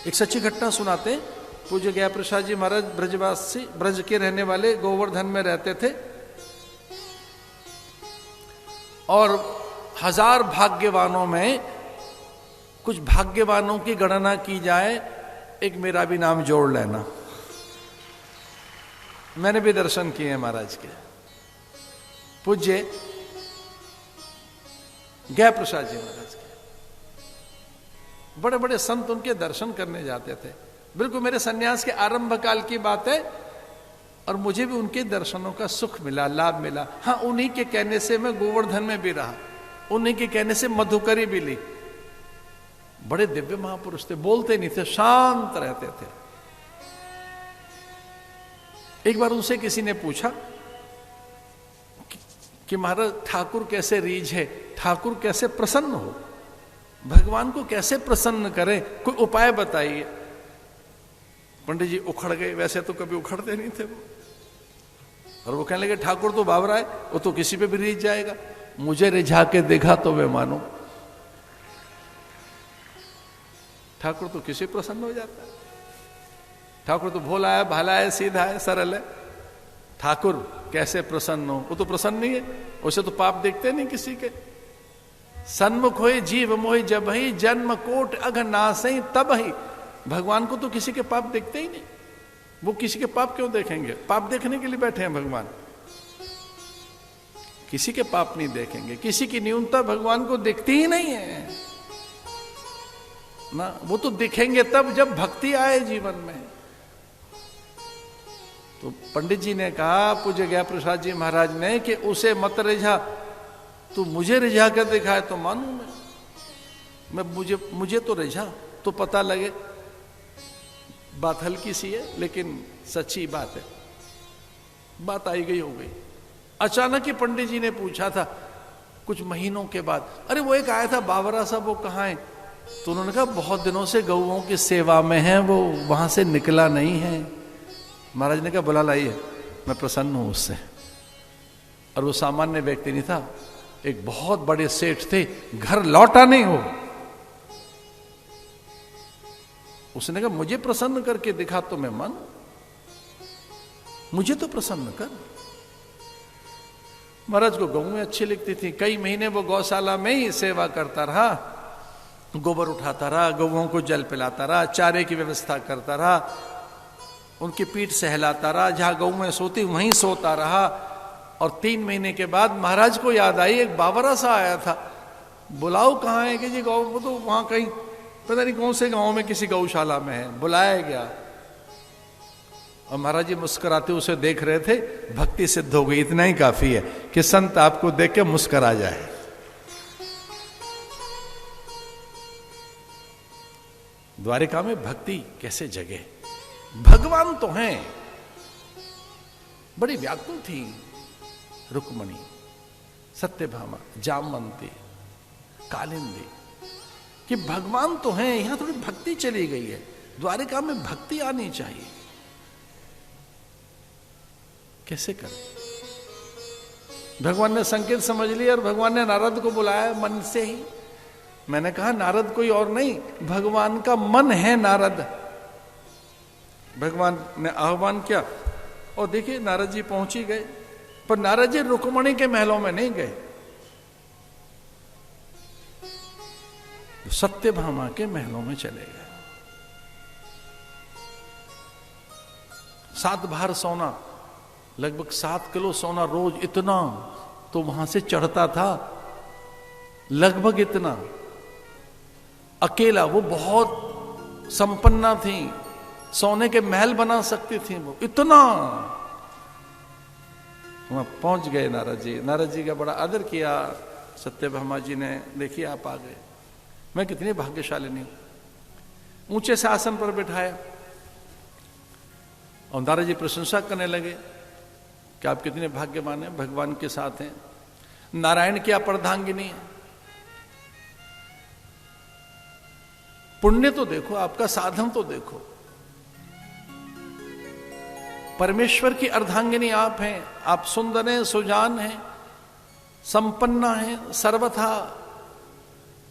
एक सच्ची घटना सुनाते। पूज्य गया प्रसाद जी महाराज ब्रजवासी, ब्रज के रहने वाले, गोवर्धन में रहते थे और 1000 भाग्यवानों में कुछ भाग्यवानों की गणना की जाए, एक मेरा भी नाम जोड़ लेना। मैंने भी दर्शन किए हैं महाराज के। पूज्य गया प्रसाद जी महाराज के बड़े बड़े संत उनके दर्शन करने जाते थे। बिल्कुल मेरे सन्यास के आरंभ काल की बात है और मुझे भी उनके दर्शनों का सुख मिला, लाभ मिला। हाँ, उन्हीं के कहने से मैं गोवर्धन में भी रहा, उन्हीं के कहने से मधुकरी भी ली। बड़े दिव्य महापुरुष थे, बोलते नहीं थे, शांत रहते थे। एक बार उनसे किसी ने पूछा कि महाराज ठाकुर कैसे रीझ है, ठाकुर कैसे प्रसन्न हो, भगवान को कैसे प्रसन्न करें, कोई उपाय बताइए। पंडित जी उखड़ गए, वैसे तो कभी उखड़ते नहीं थे वो, और वो कहने लगे ठाकुर तो बावरा है, वो तो किसी पे भी रीझ जाएगा, मुझे रिझा के देखा तो मैं मानू। ठाकुर तो किसी प्रसन्न हो जाता है, ठाकुर तो भोला है, भाला है, सीधा है, सरल है। ठाकुर कैसे प्रसन्न हो, वो तो प्रसन्न नहीं है, उसे तो पाप देखते नहीं किसी के। सन्मुख होए जीव मोहि जब ही, जन्म कोट अघ नासई तब ही। भगवान को तो किसी के पाप देखते ही नहीं, वो किसी के पाप क्यों देखेंगे? पाप देखने के लिए बैठे हैं भगवान, किसी के पाप नहीं देखेंगे, किसी की न्यूनता भगवान को दिखती ही नहीं है ना। वो तो दिखेंगे तब जब भक्ति आए जीवन में। तो पंडित जी ने कहा, पूज्य गया प्रसाद जी महाराज ने, कि उसे मत रिझा, तू मुझे रिझा कर दिखाए तो मानू मैं मुझे तो रिझा तो पता लगे। बात हल्की सी है लेकिन सच्ची बात है। बात आई गई हो गई। अचानक ही पंडित जी ने पूछा था कुछ महीनों के बाद, अरे वो एक आया था बावरा साहब, वो कहाँ है? तो उन्होंने कहा बहुत दिनों से गौओं की सेवा में है, वो वहां से निकला नहीं है। महाराज ने कहा बुला लाइए, मैं प्रसन्न हूं उससे। और वो सामान्य व्यक्ति नहीं था, एक बहुत बड़े सेठ थे, घर लौटा नहीं हो। उसने कहा मुझे प्रसन्न करके दिखा तो मैं मानूं, मुझे तो प्रसन्न कर। महाराज को गौएं अच्छी लगती थी, कई महीने वो गौशाला में ही सेवा करता रहा, गोबर उठाता रहा, गौओं को जल पिलाता रहा, चारे की व्यवस्था करता रहा, उनकी पीठ सहलाता रहा, जहां गौएं सोती वहीं सोता रहा। और 3 महीने के बाद महाराज को याद आई, एक बावरा सा आया था, बुलाओ कहाँ है? कि जी गौ, वो तो वहां कहीं पता नहीं कौन से गांव में किसी गौशाला में है। बुलाया गया और महाराज जी मुस्कुराते उसे देख रहे थे। भक्ति सिद्ध हो गई, इतना ही काफी है कि संत आपको देख के मुस्कुरा जाए। द्वारिका में भक्ति कैसे जगे? भगवान तो हैं, बड़ी व्याकुल थी रुक्मणी, सत्यभामा, जामवंती, कालिंदी, कि भगवान तो हैं, यहां थोड़ी भक्ति चली गई है, द्वारिका में भक्ति आनी चाहिए। कैसे करें? भगवान ने संकेत समझ लिया और भगवान ने नारद को बुलाया मन से ही। मैंने कहा नारद कोई और नहीं, भगवान का मन है नारद। भगवान ने आह्वान किया और देखिए नारद जी पहुंच ही गए, पर नारद जी रुक्मणी के महलों में नहीं गए, सत्यभामा के महलों में चले गए। 7 भार सोना, लगभग 7 किलो सोना रोज, इतना तो वहां से चढ़ता था, लगभग इतना। अकेला, वो बहुत संपन्ना थी, सोने के महल बना सकती थी वो, इतना। वहां पहुंच गए नारद जी। नारद जी का बड़ा आदर किया सत्यभामा जी ने, देखिए आप आ गए, मैं कितनी भाग्यशालिनी हूं। ऊंचे से आसन पर बिठाया और नारद जी प्रशंसा करने लगे कि आप कितने भाग्यवान हैं, भगवान के साथ हैं। नारायण की आप अर्धांगिनी है, पुण्य तो देखो, आपका साधन तो देखो, परमेश्वर की अर्धांगिनी आप हैं, आप सुंदर हैं, सुजान हैं, संपन्ना हैं, सर्वथा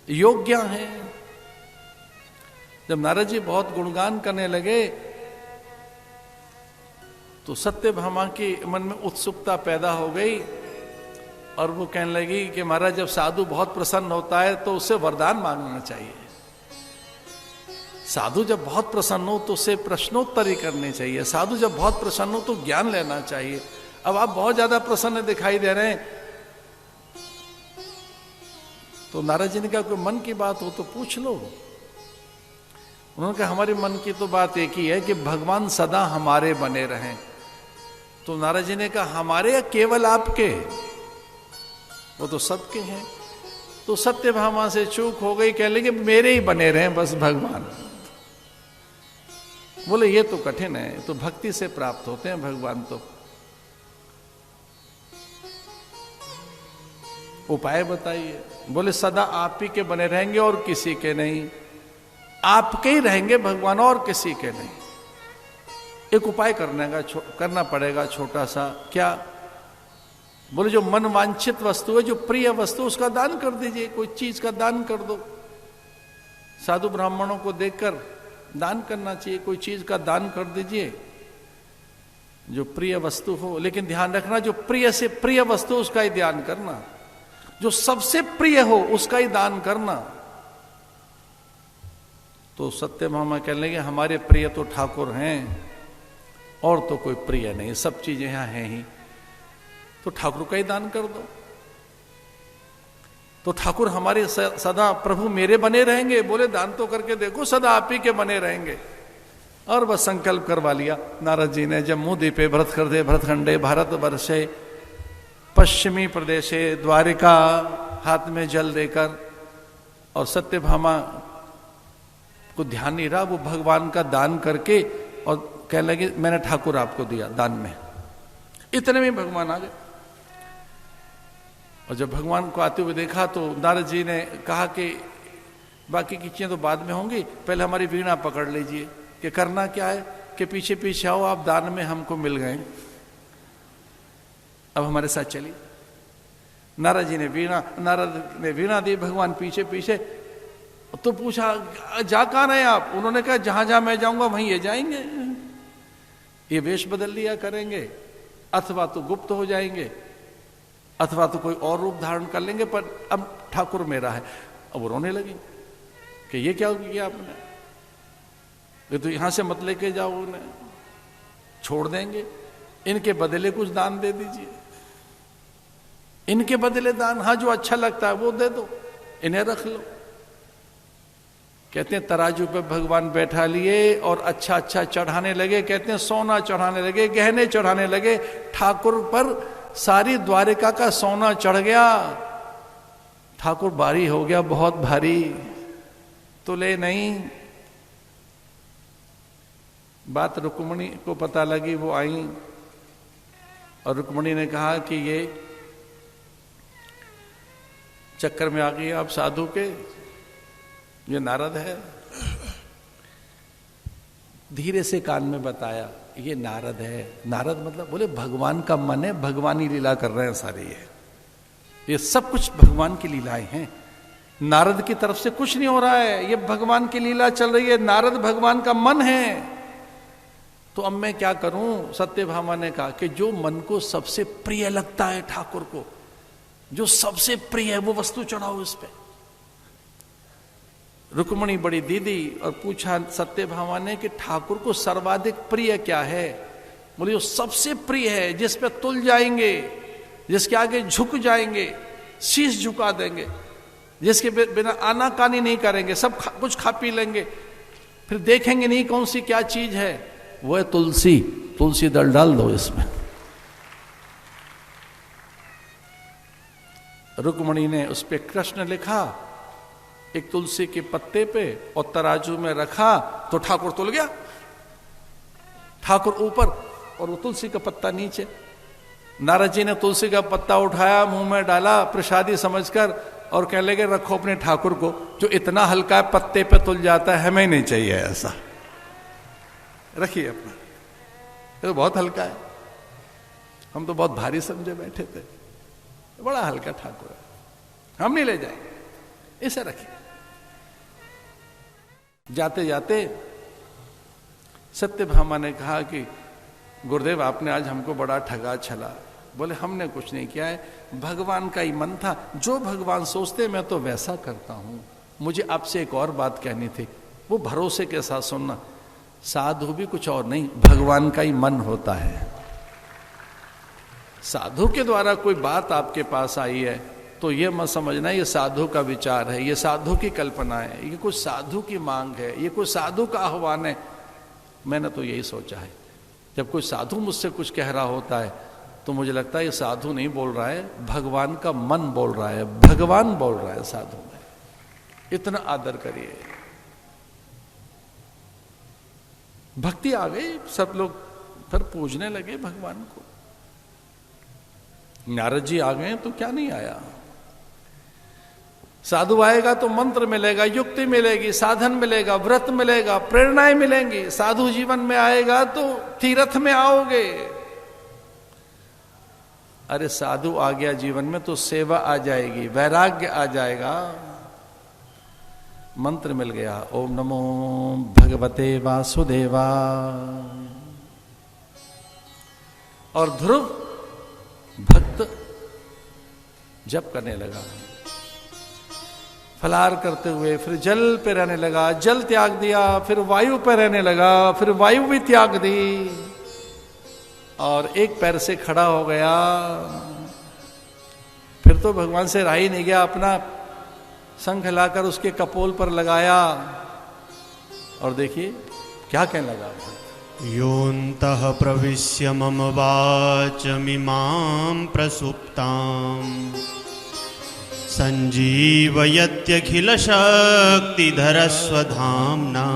योग्य हैं। जब नारद जी बहुत गुणगान करने लगे तो सत्यभामा के मन में उत्सुकता पैदा हो गई और वो कहने लगी कि महाराज जब साधु बहुत प्रसन्न होता है तो उससे वरदान मांगना चाहिए। साधु जब बहुत प्रसन्न हो तो उससे प्रश्नोत्तरी करनी चाहिए। साधु जब बहुत प्रसन्न हो तो ज्ञान लेना चाहिए। अब आप बहुत ज्यादा प्रसन्न दिखाई दे रहे हैं। तो नारद जी ने कहा कोई मन की बात हो तो पूछ लो। उन्होंने कहा हमारे मन की तो बात एक ही है कि भगवान सदा हमारे बने रहें। तो नारद जी ने कहा हमारे या केवल आपके? वो तो सबके हैं। तो सत्यभामा से चूक हो गई, कह लगे मेरे ही बने रहें बस भगवान। बोले ये तो कठिन है, तो भक्ति से प्राप्त होते हैं भगवान। तो उपाय बताइए। बोले सदा आप ही के बने रहेंगे और किसी के नहीं। आपके ही रहेंगे भगवान और किसी के नहीं। एक उपाय करना पड़ेगा छोटा सा। क्या? बोले जो मन वांछित वस्तु है, जो प्रिय वस्तु, उसका दान कर दीजिए। कोई चीज का दान कर दो। साधु ब्राह्मणों को देखकर दान करना चाहिए। कोई चीज का दान कर दीजिए जो प्रिय वस्तु हो। लेकिन ध्यान रखना जो प्रिय से प्रिय वस्तु उसका ही ध्यान करना। जो सबसे प्रिय हो उसका ही दान करना। तो सत्यभामा कहने लगे हमारे प्रिय तो ठाकुर हैं और तो कोई प्रिय नहीं, सब चीजें यहां हैं ही। तो ठाकुर का ही दान कर दो। तो ठाकुर हमारे सदा प्रभु मेरे बने रहेंगे। बोले दान तो करके देखो, सदा आप ही के बने रहेंगे। और बस संकल्प करवा लिया नारद जी ने। जम्मू द्वीपे भरत खंडे भरतखंडे भारत वर्षे पश्चिमी प्रदेशे द्वारिका, हाथ में जल देकर, और सत्यभामा को ध्यान नहीं रहा, वो भगवान का दान करके और कहने लगे मैंने ठाकुर आपको दिया दान में। इतने में भगवान आ गए। और जब भगवान को आते हुए देखा तो नारद जी ने कहा कि बाकी की चीजें तो बाद में होंगी, पहले हमारी वीणा पकड़ लीजिए। कि करना क्या है कि पीछे पीछे आओ, आप दान में हमको मिल गए, अब हमारे साथ चलिए। नारद ने वीणा दी, भगवान पीछे पीछे। तो पूछा जा कहां रहे आप? उन्होंने कहा जहां जहां मैं जाऊंगा वहीं ये जाएंगे। ये वेश बदल लिया करेंगे, अथवा तो गुप्त हो जाएंगे, अथवा तो कोई और रूप धारण कर लेंगे, पर अब ठाकुर मेरा है। अब वो रोने लगे कि ये क्या किया आपने? ये तो यहां से मत लेके जाओ, उन्हें छोड़ देंगे। इनके बदले कुछ दान दे दीजिए। इनके बदले दान, हाँ जो अच्छा लगता है वो दे दो, इन्हें रख लो। कहते हैं तराजू पे भगवान बैठा लिए और अच्छा अच्छा चढ़ाने लगे। कहते हैं सोना चढ़ाने लगे, गहने चढ़ाने लगे। ठाकुर पर सारी द्वारिका का सोना चढ़ गया। ठाकुर भारी हो गया, बहुत भारी। तुले नहीं। बात रुक्मिणी को पता लगी, वो आई और रुक्मिणी ने कहा कि ये चक्कर में आ गई आप साधु के, ये नारद है। धीरे से कान में बताया ये नारद है। नारद मतलब बोले भगवान का मन है, भगवानी लीला कर रहे हैं सारे। ये सब कुछ भगवान की लीलाएं हैं। नारद की तरफ से कुछ नहीं हो रहा है, ये भगवान की लीला चल रही है। नारद भगवान का मन है। तो अब मैं क्या करूं? सत्यभामा ने कहा कि जो मन को सबसे प्रिय लगता है ठाकुर को, जो सबसे प्रिय है वो वस्तु चढ़ाओ इस पे। रुक्मिणी बड़ी दीदी और पूछा सत्यभामा ने कि ठाकुर को सर्वाधिक प्रिय क्या है? बोले जो सबसे प्रिय है, जिस पे तुल जाएंगे, जिसके आगे झुक जाएंगे, शीश झुका देंगे, जिसके बिना आनाकानी नहीं करेंगे, सब कुछ खा पी लेंगे, फिर देखेंगे नहीं कौन सी क्या चीज है, वो है तुलसी। तुलसी दल डाल दो इसमें। रुक्मिणी ने उस पे कृष्ण लिखा एक तुलसी के पत्ते पे और तराजू में रखा तो ठाकुर तुल गया। ठाकुर ऊपर और वो तुलसी का पत्ता नीचे। नारद जी ने तुलसी का पत्ता उठाया, मुंह में डाला प्रसादी समझकर और कहने लगे रखो अपने ठाकुर को, जो इतना हल्का है पत्ते पे तुल जाता है, हमें नहीं चाहिए ऐसा, रखिए अपना, ये तो बहुत हल्का है। हम तो बहुत भारी समझे बैठे थे, बड़ा हल्का ठाकुर है, हम नहीं ले जाएंगे, इसे रखिए। जाते जाते सत्यभामा ने कहा कि गुरुदेव आपने आज हमको बड़ा ठगा छला। बोले हमने कुछ नहीं किया है, भगवान का ही मन था, जो भगवान सोचते मैं तो वैसा करता हूं। मुझे आपसे एक और बात कहनी थी, वो भरोसे के साथ सुनना। साधु भी कुछ और नहीं, भगवान का ही मन होता है। साधु के द्वारा कोई बात आपके पास आई है तो ये मत समझना ये साधु का विचार है, ये साधु की कल्पना है, ये कुछ साधु की मांग है, ये कुछ साधु का आह्वान है। मैंने तो यही सोचा है, जब कोई साधु मुझसे कुछ कह रहा होता है तो मुझे लगता है ये साधु नहीं बोल रहा है, भगवान का मन बोल रहा है, भगवान बोल रहा है साधु में। इतना आदर करिए। भक्ति आ गई, सब लोग फिर पूजने लगे भगवान को। नारद जी आ गए तो क्या नहीं आया। साधु आएगा तो मंत्र मिलेगा, युक्ति मिलेगी, साधन मिलेगा, व्रत मिलेगा, प्रेरणाएं मिलेंगी। साधु जीवन में आएगा तो तीर्थ में आओगे। अरे साधु आ गया जीवन में तो सेवा आ जाएगी, वैराग्य आ जाएगा, मंत्र मिल गया, ओम नमो भगवते वासुदेवा। और ध्रुव भक्त जप करने लगा, फलाहार करते हुए, फिर जल पे रहने लगा, जल त्याग दिया, फिर वायु पे रहने लगा, फिर वायु भी त्याग दी, और एक पैर से खड़ा हो गया। फिर तो भगवान से रहा ही नहीं गया, अपना शंख लाकर उसके कपोल पर लगाया, और देखिए क्या कहने लगा। योऽन्तः प्रविश्य मम वाचमिमां प्रसुप्ताम् सञ्जीवयत्यखिलशक्तिधरस्वधाम्ना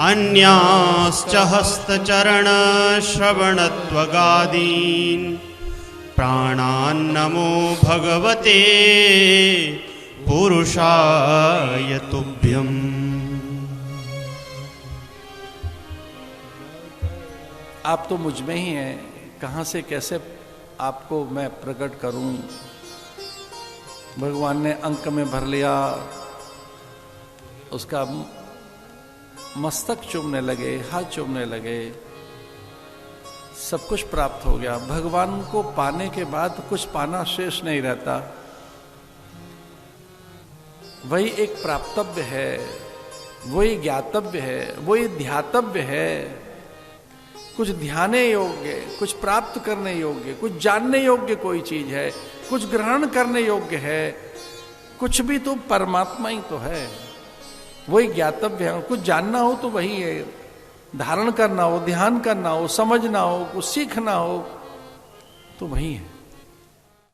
अन्याश्च हस्तचरणश्रवणत्वगादीन् प्राणान्नमो भगवते पुरुषाय तुभ्यम्। आप तो मुझ में ही हैं, कहां से कैसे आपको मैं प्रकट करूं। भगवान ने अंक में भर लिया, उसका मस्तक चूमने लगे, हाथ चूमने लगे, सब कुछ प्राप्त हो गया। भगवान को पाने के बाद कुछ पाना शेष नहीं रहता, वही एक प्राप्तव्य है, वही ज्ञातव्य है, वही ध्यातव्य है। कुछ ध्याने योग्य, कुछ प्राप्त करने योग्य, कुछ जानने योग्य कोई चीज है, कुछ ग्रहण करने योग्य है, कुछ भी तो परमात्मा ही तो है, वही ज्ञातव्य है। कुछ जानना हो तो वही है, धारण करना हो, ध्यान करना हो, समझना हो, कुछ सीखना हो तो वही है।